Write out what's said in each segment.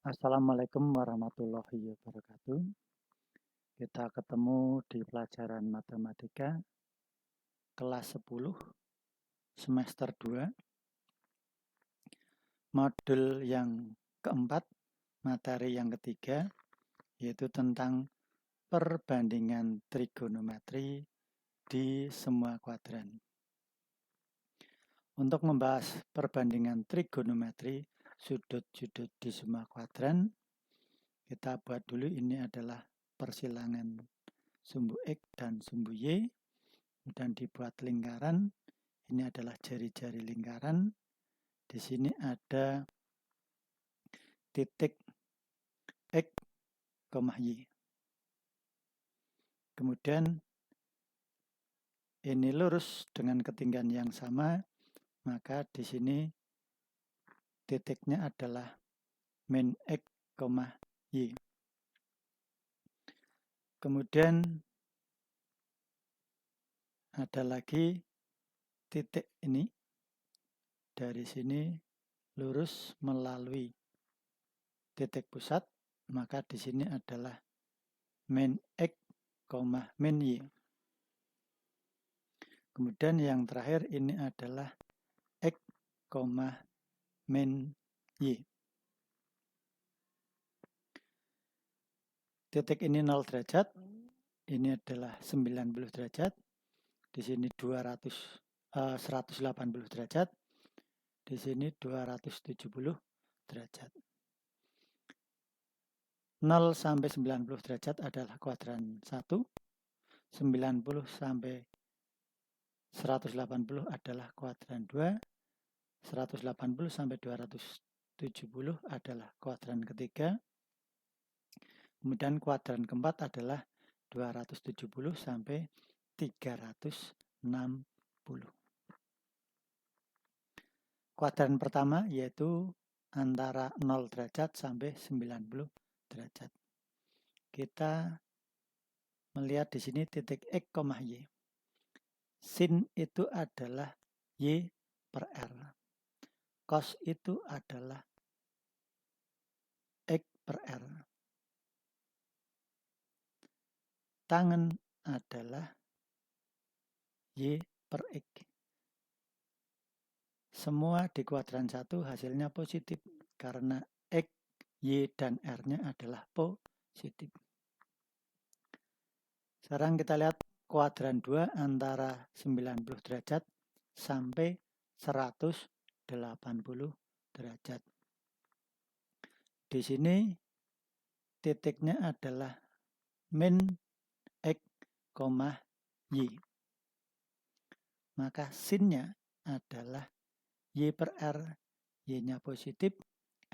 Assalamualaikum warahmatullahi wabarakatuh. Kita ketemu di pelajaran matematika kelas 10 semester 2 modul yang keempat, materi yang ketiga, yaitu tentang perbandingan trigonometri di semua kuadran. Untuk membahas perbandingan trigonometri sudut-sudut di semua kuadran, kita buat dulu ini adalah persilangan sumbu X dan sumbu Y, dan dibuat lingkaran. Ini adalah jari-jari lingkaran. Di sini ada titik X, Y. Kemudian ini lurus dengan ketinggian yang sama, maka di sini titiknya adalah min X, Y. Kemudian ada lagi titik ini, dari sini lurus melalui titik pusat, maka di sini adalah min X, min Y. Kemudian yang terakhir ini adalah X, min Y. Titik ini 0 derajat, ini adalah 90 derajat, di sini 180 derajat, di sini 270 derajat. 0 sampai 90 derajat adalah kuadran 1, 90 sampai 180 adalah kuadran 2, 180 sampai 270 adalah kuadran ketiga, kemudian kuadran keempat adalah 270 sampai 360. Kuadran pertama yaitu antara 0 derajat sampai 90 derajat. Kita melihat di sini titik X, Y. Sin itu adalah Y per R. Cos itu adalah X per R. Tangen adalah Y per X. Semua di kuadran 1 hasilnya positif karena X, Y, dan R-nya adalah positif. Sekarang kita lihat kuadran 2 antara 90 derajat sampai 180 derajat. Di sini titiknya adalah min X, Y. Maka sinnya adalah Y per R, Y-nya positif,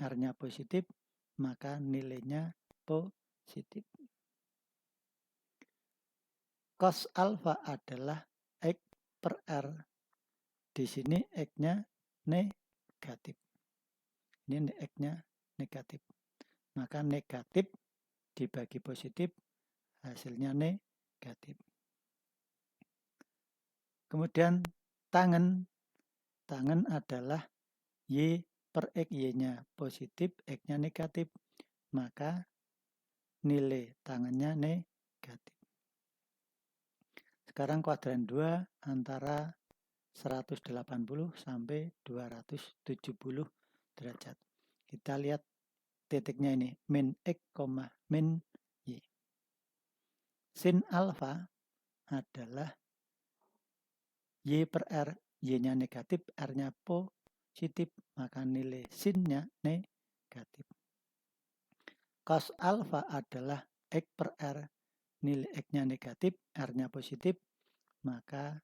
R-nya positif, maka nilainya positif. Cos alfa adalah X per R. Di sini X-nya negatif. Ini X-nya negatif. Maka negatif dibagi positif, hasilnya negatif. Kemudian tangen adalah Y per X, Y-nya positif, X-nya negatif, maka nilai tangennya negatif. Sekarang kuadran 2 antara 180 sampai 270 derajat. Kita lihat titiknya ini, min X, min Y. Sin alfa adalah Y per R, Y-nya negatif, R-nya positif, maka nilai sinnya negatif. Cos alfa adalah X per R, nilai X-nya negatif, R-nya positif, maka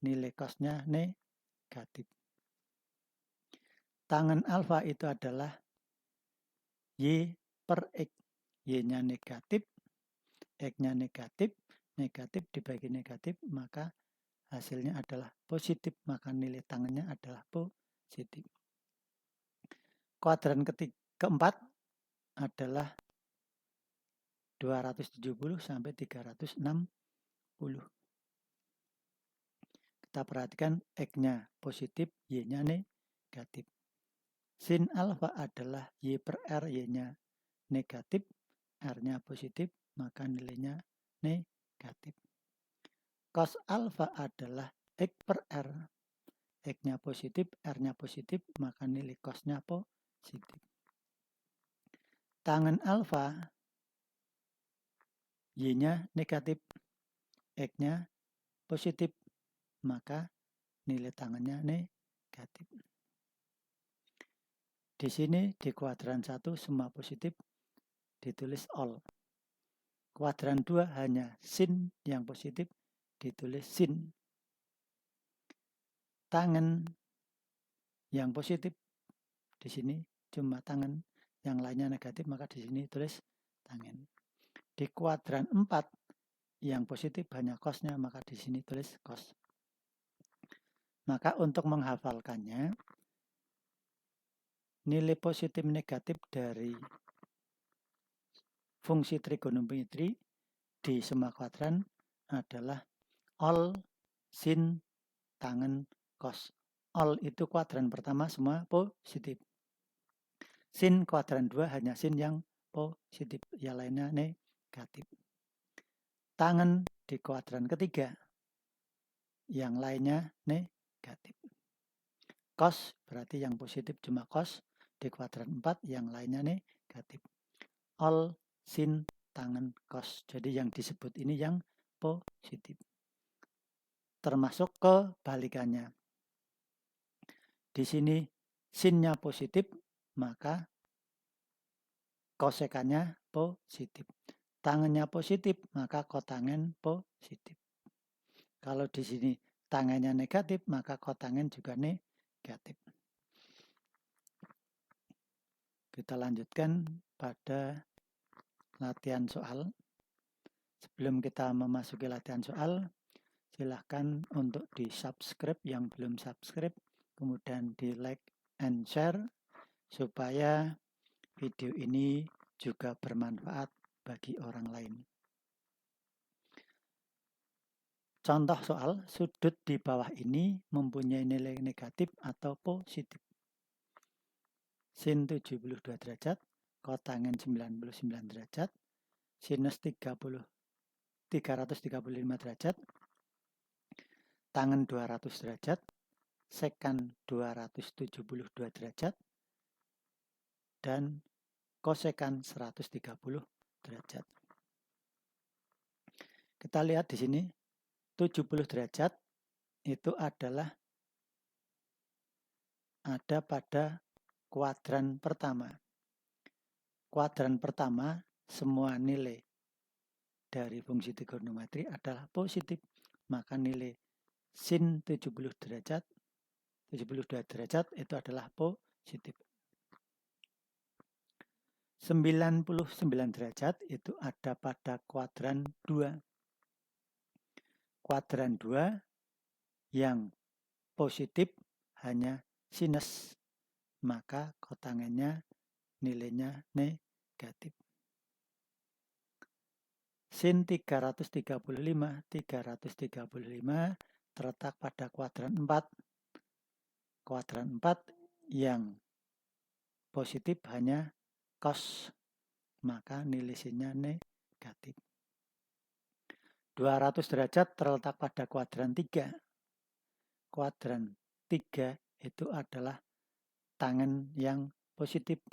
nilai cosnya negatif. Tangen alfa itu adalah Y per X, Y-nya negatif, X-nya negatif, negatif dibagi negatif, maka hasilnya adalah positif, maka nilai tangennya adalah positif. Kuadran keempat adalah 270 sampai 360. Kita perhatikan X-nya positif, Y-nya negatif. sin alfa adalah Y per R, Y-nya negatif, R-nya positif, maka nilainya negatif. Cos alfa adalah X per R, X-nya positif, R-nya positif, maka nilai cos-nya positif. Tangen alfa, Y-nya negatif, X-nya positif, maka nilai tangannya negatif. Di sini di kuadran 1 semua positif, ditulis all. Kuadran 2 hanya sin yang positif, ditulis sin. Tangen yang positif di sini cuma tangen, yang lainnya negatif, maka di sini tulis tangen. Di kuadran 4 yang positif hanya cosnya, maka di sini tulis cos. Maka untuk menghafalkannya, nilai positif negatif dari fungsi trigonometri di semua kuadran adalah all, sin, tangen, cos. All itu kuadran pertama semua positif. Sin kuadran 2 hanya sin yang positif, yang lainnya negatif. Tangen di kuadran ketiga, yang lainnya negatif. Cos berarti yang positif cuma cos di kuadran 4, yang lainnya negatif. All, sin, tangen, cos. Jadi yang disebut ini yang positif. Termasuk kebalikannya. Di sini sinnya positif, maka kosekannya positif. Tangannya positif, maka kotangen positif. Kalau di sini tangannya negatif, maka kotangen juga negatif. Kita lanjutkan pada latihan soal. Sebelum kita memasuki latihan soal, silahkan untuk di-subscribe yang belum subscribe, kemudian di-like and share, supaya video ini juga bermanfaat bagi orang lain. Contoh soal, sudut di bawah ini mempunyai nilai negatif atau positif. Sin 72 derajat, kotangen 99 derajat, sinus 335 derajat, tangen 200 derajat, sekan 272 derajat, dan kosekan 130 derajat. Kita lihat di sini 70 derajat itu adalah ada pada kuadran pertama. Kuadran pertama semua nilai dari fungsi trigonometri adalah positif, maka nilai sin 72 derajat itu adalah positif. 99 derajat itu ada pada kuadran 2. Kuadran 2 yang positif hanya sinus, maka kotangennya nilainya negatif. Sin 335 terletak pada kuadran 4. Kuadran 4 yang positif hanya cos, maka nilai sinnya negatif. 200 derajat terletak pada kuadran 3. Kuadran 3 itu adalah tangen yang positif,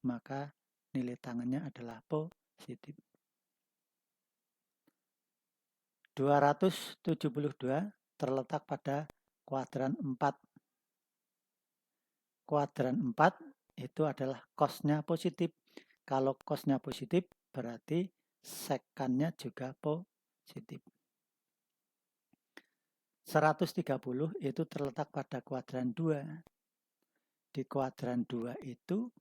maka nilai tangannya adalah positif. 272 terletak pada kuadran 4. Kuadran 4 itu adalah cosnya positif. Kalau cosnya positif berarti sekannya juga positif. 130 itu terletak pada kuadran 2. Di kuadran 2 itu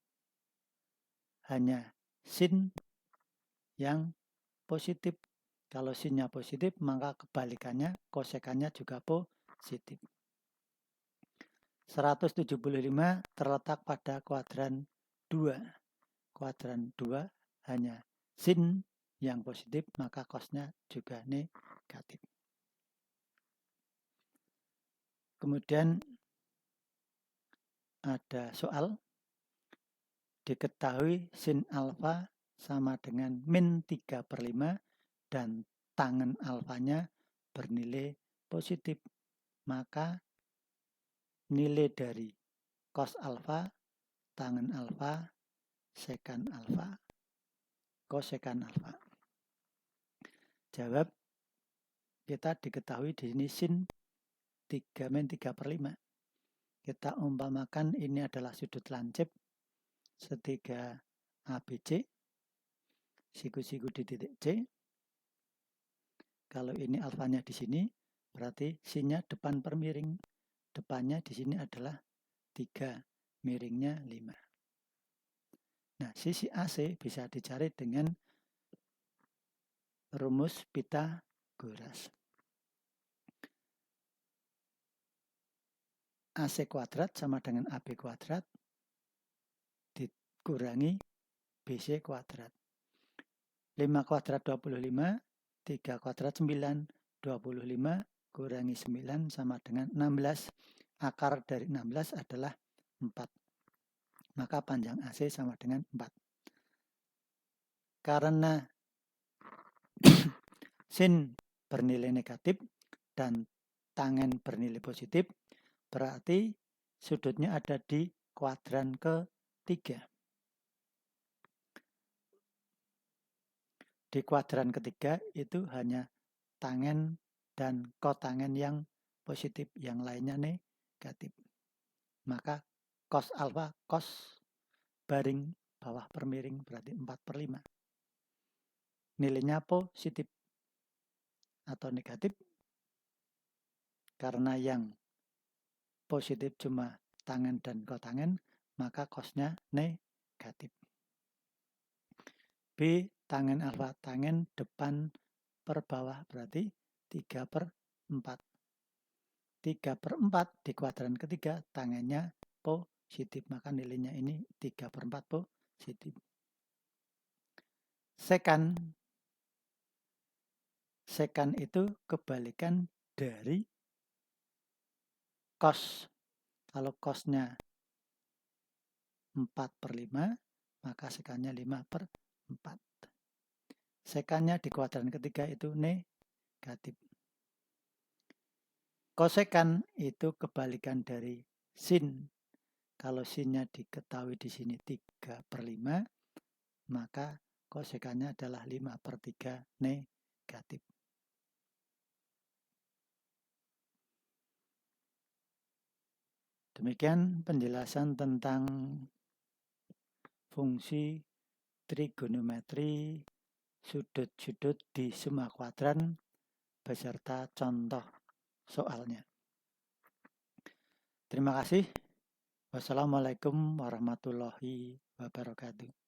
hanya sin yang positif. Kalau sinnya positif, maka kebalikannya, kosekannya juga positif. 175 terletak pada kuadran 2. Kuadran 2 hanya sin yang positif, maka cosnya juga negatif. Kemudian ada soal, diketahui sin alfa sama dengan min 3/5 dan tangen alfanya bernilai positif. Maka nilai dari cos alfa, tangen alfa, sekan alfa, kosekan alfa. Jawab, kita diketahui di sini sin 3 min 3/5. Kita umpamakan ini adalah sudut lancip segitiga ABC, siku-siku di titik C. Kalau ini alfanya di sini, berarti sinnya depan per miring. Depannya di sini adalah 3, miringnya 5. Nah, sisi AC bisa dicari dengan rumus Pythagoras. AC kuadrat sama dengan AB kuadrat dikurangi BC kuadrat. 5 kuadrat 25, 3 kuadrat 9, 25 kurangi 9 sama dengan 16. Akar dari 16 adalah 4. Maka panjang AC sama dengan 4. Karena sin bernilai negatif dan tangen bernilai positif, berarti sudutnya ada di kuadran ketiga. Di kuadran ketiga itu hanya tangen dan kotangen yang positif, yang lainnya negatif. Maka cos alfa, cos baring bawah per miring berarti 4/5. Nilainya positif atau negatif, karena yang positif cuma tangen dan kotangen, maka cosnya negatif. B, tangen alfa, tangen depan per bawah berarti 3/4. 3/4 di kuadran ketiga, tangennya positif, maka nilainya ini 3/4 positif. Sekan itu kebalikan dari cos. Kalau cosnya 4/5, maka sekannya 5/4. Sekannya di kuadran ketiga itu negatif. Kosekan itu kebalikan dari sin. Kalau sinnya diketahui di sini 3/5, maka kosekannya adalah 5/3 negatif. Demikian penjelasan tentang fungsi trigonometri sudut-sudut di semua kuadran beserta contoh soalnya. Terima kasih. Wassalamualaikum warahmatullahi wabarakatuh.